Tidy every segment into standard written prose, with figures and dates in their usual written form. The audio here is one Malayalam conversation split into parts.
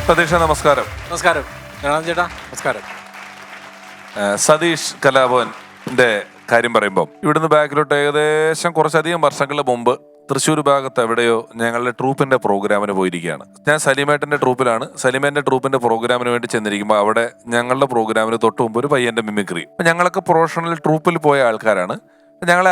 സതീഷ് നമസ്കാരം. നമസ്കാരം ചേട്ടാ. നമസ്കാരം. സതീഷ് കലാഭവന്റെ കാര്യം പറയുമ്പോൾ ഇവിടുന്ന് ബാക്കിലോട്ട് ഏകദേശം കുറച്ചധികം വർഷങ്ങൾക്ക് മുമ്പ് തൃശ്ശൂർ ഭാഗത്ത് എവിടെയോ ഞങ്ങളുടെ ട്രൂപ്പിന്റെ പ്രോഗ്രാമിന് പോയിരിക്കുകയാണ്. ഞാൻ സലീമേട്ടന്റെ ട്രൂപ്പിലാണ്. സലീമേന്റെ ട്രൂപ്പിന്റെ പ്രോഗ്രാമിന് വേണ്ടി ചെന്നിരിക്കുമ്പോൾ അവിടെ ഞങ്ങളുടെ പ്രോഗ്രാമിന് തൊട്ട് മുമ്പ് ഒരു പയ്യന്റെ മിമിക്രി. ഞങ്ങളൊക്കെ പ്രൊഫഷണൽ ട്രൂപ്പിൽ പോയ ആൾക്കാരാണ്. ഞങ്ങളെ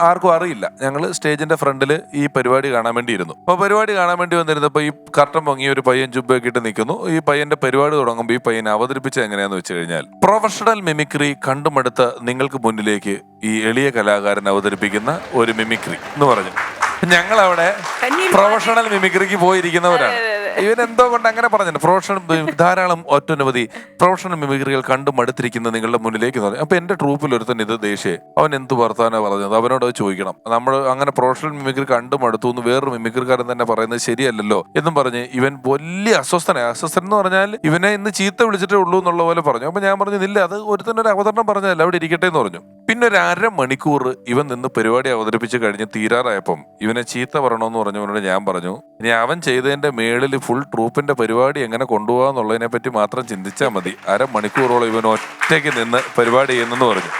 ആർക്കും അറിയില്ല. ഞങ്ങൾ സ്റ്റേജിന്റെ ഫ്രണ്ടിൽ ഈ പരിപാടി കാണാൻ വേണ്ടി ഇരുന്നു. അപ്പോൾ പരിപാടി കാണാൻ വേണ്ടി വന്നിരുന്നപ്പോൾ ഈ കർട്ടൻ പൊങ്ങി ഒരു പയ്യൻ ജുബ്ബയൊക്കെ ഇട്ട് നിൽക്കുന്നു. ഈ പയ്യന്റെ പരിപാടി തുടങ്ങുമ്പോൾ ഈ പയ്യനെ അവതരിപ്പിച്ചത് എങ്ങനെയാന്ന് വെച്ച് കഴിഞ്ഞാൽ, പ്രൊഫഷണൽ മിമിക്രി കണ്ടുമടുത്ത നിങ്ങൾക്ക് മുന്നിലേക്ക് ഈ എളിയ കലാകാരൻ അവതരിപ്പിക്കുന്ന ഒരു മിമിക്രി എന്ന് പറഞ്ഞു. ഞങ്ങളവിടെ പ്രൊഫഷണൽ മിമിക്രിക്ക് പോയിരിക്കുന്നവരാണ്. ഇവൻ എന്തോ കൊണ്ട് അങ്ങനെ പറഞ്ഞു. പ്രൊഫഷണൽ ധാരാളം ഒറ്റനവധി പ്രൊഫഷണൽ മിമിക്രികൾ കണ്ടും അടുത്തിരിക്കുന്ന നിങ്ങളുടെ മുന്നിലേക്ക് പറഞ്ഞു. അപ്പൊ എന്റെ ട്രൂപ്പിൽ ഒരുത്തൻ ഇത് ദേഷ്യ അവൻ എന്ത് വർത്താനോ പറഞ്ഞത്, അവനോട് ചോദിക്കണം. നമ്മൾ അങ്ങനെ പ്രൊഫഷണൽ മിമിക്രി കണ്ടും അടുത്തു എന്ന് വേറൊരു മിമിക്രിക്കാരൻ തന്നെ പറയുന്നത് ശരിയല്ലല്ലോ എന്നും പറഞ്ഞ് ഇവൻ വലിയ അസ്വസ്ഥൻ എന്ന് പറഞ്ഞാൽ ഇവനെ ഇന്ന് ചീത്ത വിളിച്ചിട്ടേ ഉള്ളൂ എന്നുള്ള പോലെ പറഞ്ഞു. അപ്പൊ ഞാൻ പറഞ്ഞു, ഇല്ല, അത് ഒരുത്തന്നെ ഒരു അവതരണം പറഞ്ഞതല്ല, അവിടെ ഇരിക്കട്ടെ എന്ന് പറഞ്ഞു. പിന്നെ ഒരു 1/2 മണിക്കൂർ ഇവൻ നിന്ന് പരിപാടി അവതരിപ്പിച്ച് കഴിഞ്ഞ് തീരാറായപ്പം ഇവനെ ചീത്ത പറയണമെന്ന് പറഞ്ഞവനോട് ഞാൻ പറഞ്ഞു, ഇനി അവൻ ചെയ്തതിന്റെ മേളിൽ ഫുൾ ട്രൂപ്പിന്റെ പരിപാടി എങ്ങനെ കൊണ്ടുപോകാന്നുള്ളതിനെ പറ്റി മാത്രം ചിന്തിച്ചാൽ മതി. 1/2 മണിക്കൂറോളം ഇവൻ ഒറ്റയ്ക്ക് നിന്ന് പരിപാടി ചെയ്യുന്നെന്ന് പറഞ്ഞു.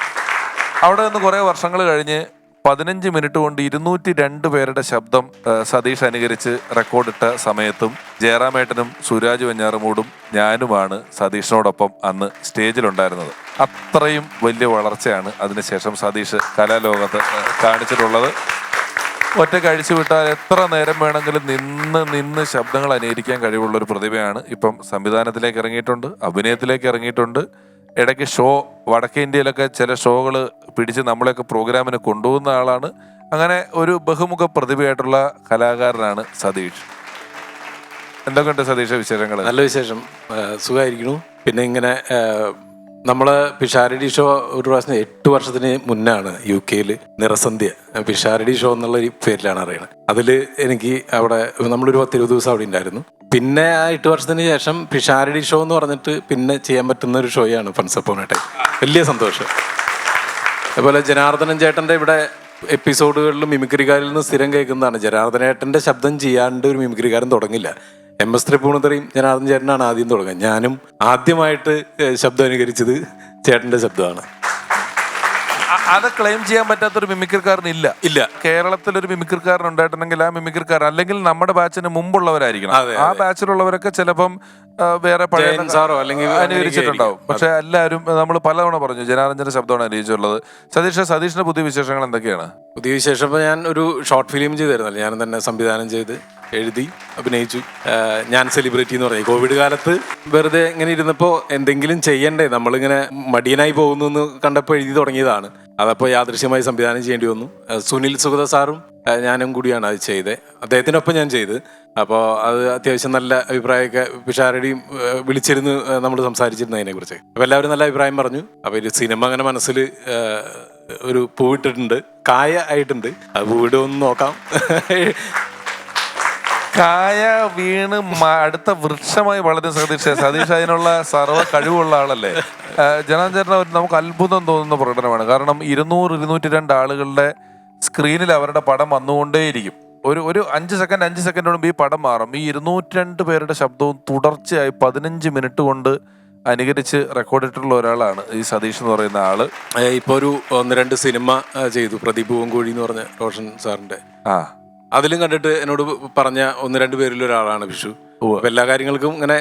അവിടെ നിന്ന് കുറെ വർഷങ്ങൾ കഴിഞ്ഞ് 15 മിനിറ്റ് കൊണ്ട് 202 പേരുടെ ശബ്ദം സതീഷ് അനുകരിച്ച് റെക്കോർഡിട്ട സമയത്തും ജയറാമേട്ടനും സുരാജ് വെഞ്ഞാറമൂടും ഞാനുമാണ് സതീഷിനോടൊപ്പം അന്ന് സ്റ്റേജിലുണ്ടായിരുന്നത്. അത്രയും വലിയ വളർച്ചയാണ് അതിനുശേഷം സതീഷ് കലാലോകത്ത് കാണിച്ചിട്ടുള്ളത്. ഒറ്റയ്ക്ക് അഴിച്ചു വിട്ടാൽ എത്ര നേരം വേണമെങ്കിലും നിന്ന് ശബ്ദങ്ങൾ അനുകരിക്കാൻ കഴിവുള്ള ഒരു പ്രതിഭയാണ്. ഇപ്പം സംവിധാനത്തിലേക്ക് ഇറങ്ങിയിട്ടുണ്ട്, അഭിനയത്തിലേക്ക് ഇറങ്ങിയിട്ടുണ്ട്. ഇടയ്ക്ക് വടക്കേ ഇന്ത്യയിലൊക്കെ ചില ഷോകൾ പിടിച്ച് നമ്മളെയൊക്കെ പ്രോഗ്രാമിന് കൊണ്ടുപോകുന്ന ആളാണ്. അങ്ങനെ ഒരു ബഹുമുഖ പ്രതിഭയായിട്ടുള്ള കലാകാരനാണ് സതീഷ്. എന്തൊക്കെയുണ്ട് സതീഷ് വിശേഷങ്ങൾ? നല്ല വിശേഷം, സുഖമായിരിക്കുന്നു. പിന്നെ ഇങ്ങനെ നമ്മള് പിഷാരടി ഷോ ഒരു പ്രാവശ്യം 8 വർഷത്തിന് മുന്നാണ് UK നിറസന്ധ്യ പിഷാരടി ഷോ എന്നുള്ള പേരിലാണ് അറിയണത്. അതില് എനിക്ക് അവിടെ നമ്മളൊരു 10-20 ദിവസം അവിടെ ഉണ്ടായിരുന്നു. പിന്നെ ആ 8 വർഷത്തിന് ശേഷം പിഷാരടി ഷോ എന്ന് പറഞ്ഞിട്ട് പിന്നെ ചെയ്യാൻ പറ്റുന്ന ഒരു ഷോയാണ് ഫൺസ് അപ്പോൺ എ ടൈം. വലിയ സന്തോഷം. അതുപോലെ ജനാർദ്ദനൻ ചേട്ടന്റെ ഇവിടെ എപ്പിസോഡുകളിലും മിമിക്രിക്കാരിൽ നിന്ന് സ്ഥിരം കേൾക്കുന്നതാണ്, ജനാർദ്ദനേട്ടന്റെ ശബ്ദം ചെയ്യാണ്ട് ഒരു മിമിക്രിക്കാരൻ തുടങ്ങില്ല. MS തൃപ്പൂണിത്തുറയും ജനാർദ്ദൻ ചേട്ടനാണ് ആദ്യം തുടങ്ങുക. ഞാനും ആദ്യമായിട്ട് ശബ്ദം അനുകരിച്ചത് ചേട്ടന്റെ ശബ്ദമാണ്. അത് ക്ലെയിം ചെയ്യാൻ പറ്റാത്തൊരു മിമിക്രിക്കാരനില്ല. കേരളത്തിലൊരു മിമിക്രിക്കാരൻ ഉണ്ടായിട്ടുണ്ടെങ്കിൽ ആ മിമിക്രിക്കാരൻ അല്ലെങ്കിൽ നമ്മുടെ ബാച്ചിന് മുമ്പുള്ളവരായിരിക്കണം. ആ ബാച്ചിലുള്ളവരൊക്കെ ചിലപ്പം വേറെ പഴയ സാറോ അല്ലെങ്കിൽ അനുകരിച്ചിട്ടുണ്ടാവും. പക്ഷെ എല്ലാവരും നമ്മൾ പലതവണ പറഞ്ഞു ജനാർദ്ദന്റെ ശബ്ദമാണ് അനുകരിച്ചുള്ളത്. സതീഷിന്റെ പുതിയ വിശേഷങ്ങൾ എന്തൊക്കെയാണ്? പുതിയ വിശേഷം, ഞാൻ ഒരു ഷോർട്ട് ഫിലിം ചെയ്തായിരുന്നല്ലോ, ഞാൻ തന്നെ സംവിധാനം ചെയ്ത് എഴുതി അഭിനയിച്ചു. ഞാൻ സെലിബ്രിറ്റി എന്ന് പറഞ്ഞു. കോവിഡ് കാലത്ത് വെറുതെ ഇങ്ങനെ ഇരുന്നപ്പോൾ എന്തെങ്കിലും ചെയ്യണ്ടേ, നമ്മളിങ്ങനെ മടിയനായി പോകുന്നു എന്ന് കണ്ടപ്പോൾ എഴുതി തുടങ്ങിയതാണ്. അതപ്പോൾ യാദൃശ്യമായി സംവിധാനം ചെയ്യേണ്ടി വന്നു. സുനിൽ സുഗത സാറും ഞാനും കൂടിയാണ് അത് ചെയ്തത്. അദ്ദേഹത്തിനൊപ്പം ഞാൻ ചെയ്ത്. അപ്പോൾ അത് അത്യാവശ്യം നല്ല അഭിപ്രായമൊക്കെ പിഷാരടിയും വിളിച്ചിരുന്ന് നമ്മൾ സംസാരിച്ചിരുന്നു അതിനെക്കുറിച്ച്. അപ്പോൾ എല്ലാവരും നല്ല അഭിപ്രായം പറഞ്ഞു. അപ്പോൾ ഒരു സിനിമ അങ്ങനെ മനസ്സിൽ ഒരു പൂവിട്ടിട്ടുണ്ട്, കായ ആയിട്ടുണ്ട്. അത് പൂവിടുമെന്ന് നോക്കാം. കായ വീണ് അടുത്ത വൃക്ഷമായി വളരെ സതീഷ് അതിനുള്ള സർവ്വ കഴിവുള്ള ആളല്ലേ. ജനാർദ്ദന നമുക്ക് അത്ഭുതം തോന്നുന്ന പ്രകടനമാണ്. കാരണം 200-202 ആളുകളുടെ സ്ക്രീനിൽ അവരുടെ പടം വന്നുകൊണ്ടേയിരിക്കും. ഒരു 5 സെക്കൻഡ് കൊണ്ട് ഈ പടം മാറും. ഈ 202 പേരുടെ ശബ്ദവും തുടർച്ചയായി 15 മിനിറ്റ് കൊണ്ട് അനുകരിച്ച് റെക്കോർഡിട്ടുള്ള ഒരാളാണ് ഈ സതീഷ് എന്ന് പറയുന്ന ആള്. ഇപ്പോൾ ഒരു 1-2 സിനിമ ചെയ്തു. പ്രദീപ് പൂവൻകോഴി എന്ന് പറഞ്ഞ റോഷൻ സാറിന്റെ, അതിലും കണ്ടിട്ട് എന്നോട് പറഞ്ഞ 1-2 പേരിൽ ഒരാളാണ് വിഷു. അപ്പൊ എല്ലാ കാര്യങ്ങൾക്കും ഇങ്ങനെ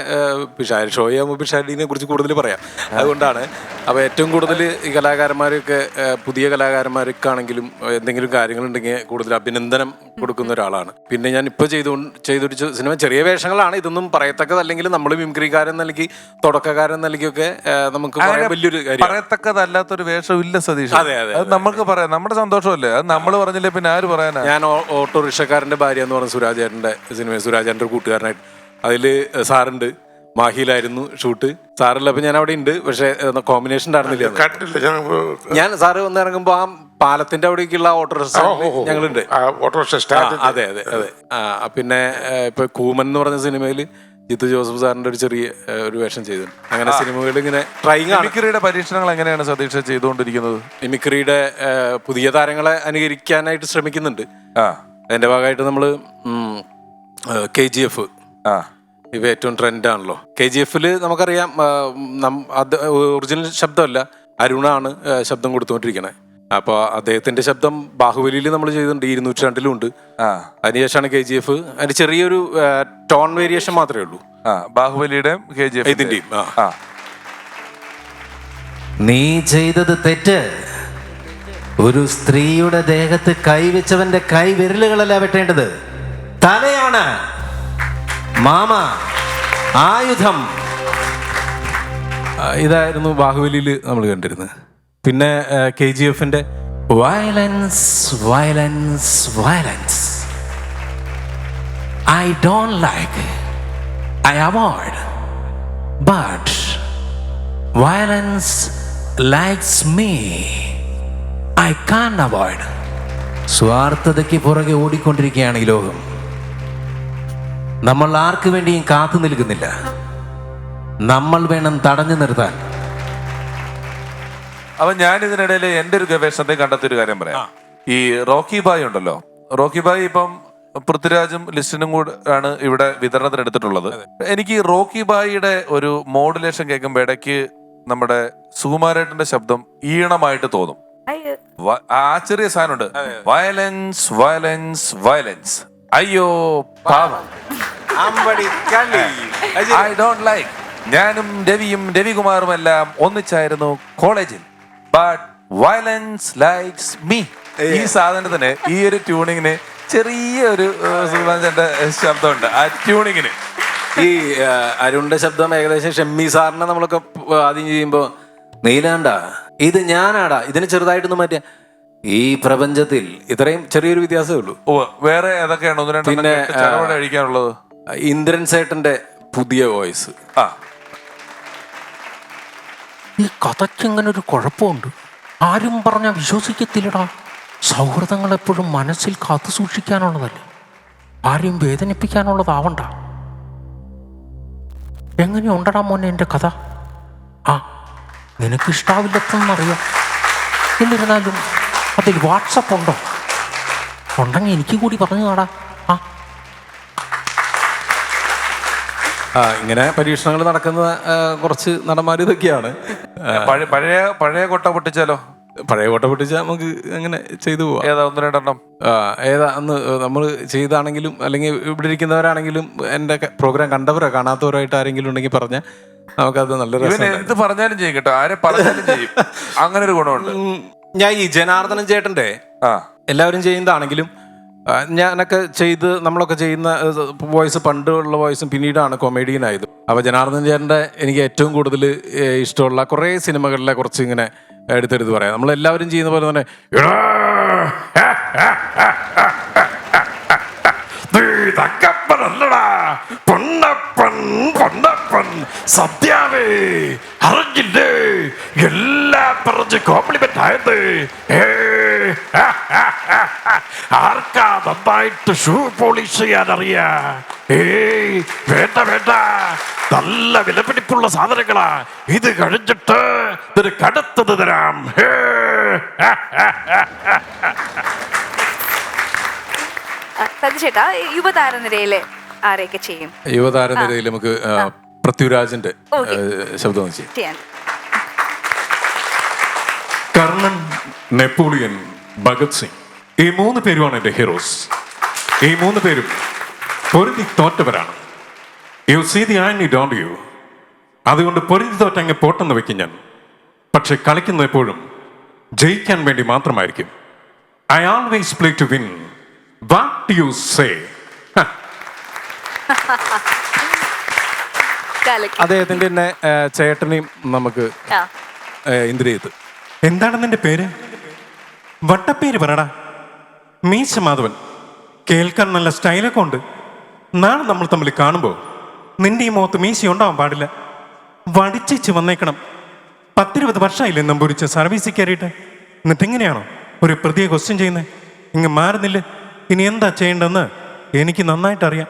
ഷോയെ ആകുമ്പോൾ പിഷാരടിനെ കുറിച്ച് കൂടുതൽ പറയാം. അതുകൊണ്ടാണ്. അപ്പോൾ ഏറ്റവും കൂടുതൽ ഈ കലാകാരന്മാരൊക്കെ പുതിയ കലാകാരന്മാരൊക്കെ ആണെങ്കിലും എന്തെങ്കിലും കാര്യങ്ങളുണ്ടെങ്കിൽ കൂടുതൽ അഭിനന്ദനം കൊടുക്കുന്ന ഒരാളാണ്. പിന്നെ ഞാൻ ഇപ്പോൾ ചെയ്തൊരു സിനിമ ചെറിയ വേഷങ്ങളാണ്, ഇതൊന്നും പറയത്തക്കതല്ലെങ്കിൽ നമ്മൾ മിമിക്രിക്കാരൻ നൽകി തുടക്കക്കാരൻ നൽകിയൊക്കെ നമുക്ക് വലിയൊരു കാര്യം. പറയത്തക്കതല്ലാത്തൊരു വേഷം ഇല്ല സതീഷ്. അതെ അതെ, അത് നമുക്ക് പറയാം, നമ്മുടെ സന്തോഷമല്ലേ. അത് നമ്മൾ പറഞ്ഞില്ലേ പിന്നെ ആര് പറയാനാ. ഞാൻ ഓട്ടോറിക്ഷക്കാരൻ്റെ ഭാര്യ എന്ന് പറഞ്ഞ സുരാജേട്ടൻ്റെ സിനിമ, സുരാജേട്ടൻ്റെ ഒരു കൂട്ടുകാരനായിട്ട് അതിൽ സാറുണ്ട്. മാഹിയിലായിരുന്നു ഷൂട്ട്. സാറുള്ളപ്പോൾ ഞാൻ അവിടെ ഉണ്ട്, പക്ഷെ കോമ്പിനേഷൻ ഉണ്ടായിരുന്നില്ല. ഞാൻ സാറ് വന്നിറങ്ങുമ്പോൾ ആ പാലത്തിന്റെ അവിടേക്കുള്ള ഓട്ടോറിക്ഷ ഞങ്ങളുണ്ട്. അതെ അതെ അതെ. പിന്നെ ഇപ്പൊ കൂമൻ എന്ന് പറഞ്ഞ സിനിമയിൽ ജിത്തു ജോസഫ് സാറിന്റെ ഒരു ചെറിയ ഒരു വേഷം ചെയ്തിട്ടുണ്ട്. അങ്ങനെ സിനിമകൾ ഇങ്ങനെ ട്രൈങ് ആണ്. മിമിക്രിയുടെ പരീക്ഷണങ്ങൾ എങ്ങനെയാണ് സതീഷ് ചെയ്തുകൊണ്ടിരിക്കുന്നത്? മിമിക്രിയുടെ പുതിയ താരങ്ങളെ അനുകരിക്കാനായിട്ട് ശ്രമിക്കുന്നുണ്ട്. അതിന്റെ ഭാഗമായിട്ട് നമ്മള് KGF ഇവ ഏറ്റവും ട്രെൻഡാണല്ലോ. KGF നമുക്കറിയാം, അത് ഒറിജിനൽ ശബ്ദമല്ല, അരുണാണ് ശബ്ദം കൊടുത്തുകൊണ്ടിരിക്കണേ. അപ്പോൾ അദ്ദേഹത്തിന്റെ ശബ്ദം ബാഹുബലിയിൽ നമ്മൾ ചെയ്തിട്ടുണ്ട്, 202 ഉണ്ട്. അതിനുശേഷമാണ് KGF. അതിന് ചെറിയൊരു ടോൺ വേരിയേഷൻ മാത്രമേ ഉള്ളൂ. ബാഹുബലിയുടെയും KGF ഇതിന്റെയും. നീ ചെയ്തത് തെറ്റ്. ഒരു സ്ത്രീയുടെ ദേഹത്ത് കൈവച്ചവന്റെ കൈ വിരലുകളല്ല വെട്ടേണ്ടത്, തലയാണ്. മാമ, ആയുധം. ഇതായിരുന്നു ബാഹുബലിയിൽ നമ്മൾ കണ്ടിരുന്നത്. പിന്നെ KGF-ന്റെ violence violence violence I don't like, I avoid, but violence likes me, I can avoid. സ്വാർത്ഥതയ്ക്ക് പുറകെ ഓടിക്കൊണ്ടിരിക്കുകയാണ് ഈ ലോകം. നമ്മൾ ആർക്ക് വേണ്ടിയും കാത്തു നിൽക്കുന്നില്ല, നമ്മൾ വേണം തടഞ്ഞു നിർത്താൻ. അപ്പൊ ഞാൻ ഇതിനിടയിൽ എന്റെ ഒരു ഗവേഷണത്തെ കണ്ടെത്തിയൊരു കാര്യം പറയാം. ഈ റോക്കി ബായ് ഉണ്ടല്ലോ, റോക്കി ബായ് ഇപ്പം പൃഥ്വിരാജും ലിസ്റ്റിനും കൂടെ ആണ് ഇവിടെ വിതരണത്തിന് എടുത്തിട്ടുള്ളത്. എനിക്ക് ഈ റോക്കി ബായിയുടെ ഒരു മോഡുലേഷൻ കേൾക്കുമ്പോൾ ഇടയ്ക്ക് നമ്മുടെ സുകുമാരേട്ടന്റെ ശബ്ദം ഈണമായിട്ട് തോന്നും. ആ ചെറിയ സാധനമുണ്ട്, വയലൻസ് വയലൻസ് വയലൻസ്, അയ്യോ പാവം, ഐ ഡോണ്ട് ലൈക്ക്. ഞാനും രവിയും രവികുമാറും എല്ലാം ഒന്നിച്ചായിരുന്നു കോളേജിൽ, ബട്ട് വയലൻസ് ലൈക്സ് മീ. ഈ സാധനത്തിന്, ഈ ഒരു ട്യൂണിങ്ങിന് ചെറിയൊരു സുകുമാരന്റെ ശബ്ദമുണ്ട്. ആ ട്യൂണിങ്ങിന് ഈ അരുണിന്റെ ശബ്ദം ഏകദേശം ഷെമ്മി സാറിനെ നമ്മളൊക്കെ ആദ്യം ചെയ്യുമ്പോ, നീലാണ്ടാ ഇത് ഞാനാടാ, ഇതിന് ചെറുതായിട്ടൊന്നും മാറ്റിയ ഈ പ്രപഞ്ചത്തിൽ ഇത്രയും ചെറിയൊരു വ്യത്യാസമേ ഉള്ളൂ. വേറെ ഏതൊക്കെയാണ് ഒന്ന് രണ്ട് പിന്നെ കഴിക്കാനുള്ളത്? ഇന്ദ്രൻ സേട്ടന്റെ പുതിയ വോയിസ്. ഈ കഥയ്ക്ക് ഇങ്ങനെ ഒരു കുഴപ്പമുണ്ട്, ആരും പറഞ്ഞാൽ വിശ്വസിക്കത്തില്ലടാ. സൗഹൃദങ്ങൾ എപ്പോഴും മനസ്സിൽ കാത്തു സൂക്ഷിക്കാനുള്ളതല്ലേ, ആരെയും വേദനിപ്പിക്കാനുള്ളതാവണ്ട. എങ്ങനെയുണ്ടടാ മോനെ എൻ്റെ കഥ? നിനക്കിഷ്ടാവില്ലെന്നറിയാം, എന്നിരുന്നാലും അതിൽ വാട്സപ്പ് ഉണ്ടോ? ഉണ്ടെങ്കിൽ എനിക്ക് കൂടി പറഞ്ഞു നാടാ. ഇങ്ങനെ പരീക്ഷണങ്ങൾ നടക്കുന്ന കുറച്ച് നടന്മാർ ഇതൊക്കെയാണ്. പഴയ കൊട്ട പൊട്ടിച്ചാലോ? പഴയ കോട്ട പൊട്ടിച്ചാൽ നമുക്ക് അങ്ങനെ ചെയ്തു പോവാം. ഏതാ ഒന്ന് രണ്ടെണ്ണം? ഏതാ അന്ന് നമ്മൾ ചെയ്താണെങ്കിലും അല്ലെങ്കിൽ ഇവിടെ ഇരിക്കുന്നവരാണെങ്കിലും എൻ്റെ പ്രോഗ്രാം കണ്ടവരോ കാണാത്തവരായിട്ട് ആരെങ്കിലും ഉണ്ടെങ്കിൽ പറഞ്ഞാൽ നമുക്കത് നല്ല രസം. എന്ത് പറഞ്ഞാലും ചെയ്യും കേട്ടോ, ആരെ പറഞ്ഞാലും ചെയ്യും. അങ്ങനെ ഒരു ഗുണമുണ്ട്. ഞാൻ ഈ ജനാർദ്ദനൻ ചേട്ടൻ്റെ എല്ലാവരും ചെയ്യുന്നതാണെങ്കിലും ഞാനൊക്കെ നമ്മളൊക്കെ ചെയ്യുന്ന വോയിസ് പണ്ടുള്ള വോയിസും പിന്നീടാണ് കൊമേഡിയനായത്. അപ്പോൾ ജനാർദ്ദനൻ ചേട്ടൻ്റെ എനിക്ക് ഏറ്റവും കൂടുതൽ ഇഷ്ടമുള്ള കുറേ സിനിമകളിലെ കുറച്ച് ഇങ്ങനെ എടുത്തെടുത്ത് പറയാം. നമ്മളെല്ലാവരും ചെയ്യുന്ന പോലെ തന്നെ സത്യാവേ അറിഞ്ഞില്ലേ എല്ലാം പറഞ്ഞ് കോംപ്ലിമെന്റ് ആയത്. ആർക്കാ നന്നായിട്ട് ഷൂ പോളിഷ് ചെയ്യാൻ അറിയാ? വേണ്ട വേണ്ട, നല്ല വിലപിടിപ്പുള്ള സാധനങ്ങളാ. ഇത് കഴിഞ്ഞിട്ട് നിനക്ക് അടുത്തത് തരാം. ചേട്ടാ, യുവതാരനിരയിലെ ആരെയൊക്കെ ചെയ്യും? യുവതാരനിരയിൽ നമുക്ക് പൃഥ്വിരാജിന്റെ ശബ്ദം ചെയ്യാം. കർണൻ, നെപ്പോളിയൻ, ഭഗത് സിംഗ്, ഈ 3 പേരുമാണ് എന്റെ ഹീറോസ്. ഈ 3 പേരും പൊരുതി തോറ്റവരാണ്. You see the and don't you. അതുകൊണ്ട് പൊരുതി തോറ്റങ്ങ് പോട്ടെന്ന് വെക്കും ഞാൻ. പക്ഷെ കളിക്കുന്ന എപ്പോഴും ജയിക്കാൻ വേണ്ടി മാത്രമായിരിക്കും. I always play to win. What you say? അദ്ദേഹത്തിന്റെ തന്നെ ചേട്ടനെയും നമുക്ക് ഇന്ദ്രിയത്ത്. എന്താണ് നിന്റെ പേര്? വട്ടപ്പേര് പറടാ. മീശ മാധവൻ. കേൾക്കാൻ നല്ല സ്റ്റൈലൊക്കെ ഉണ്ട്. നാളെ നമ്മൾ തമ്മിൽ കാണുമ്പോൾ നിന്റെ ഈ മുഖത്ത് മീശ ഉണ്ടാവാൻ പാടില്ല. വടിച്ചേച്ച് വന്നേക്കണം. 10-20 വർഷമായില്ലേ നമ്പൂരിച്ച് സർവീസിൽ കയറിയിട്ട്. എന്നിട്ട് എങ്ങനെയാണോ ഒരു പ്രത്യേക ക്വസ്റ്റ്യൻ ചെയ്യുന്നത്? ഇങ്ങ് മാറുന്നില്ല. ഇനി എന്താ ചെയ്യേണ്ടതെന്ന് എനിക്ക് നന്നായിട്ട് അറിയാം.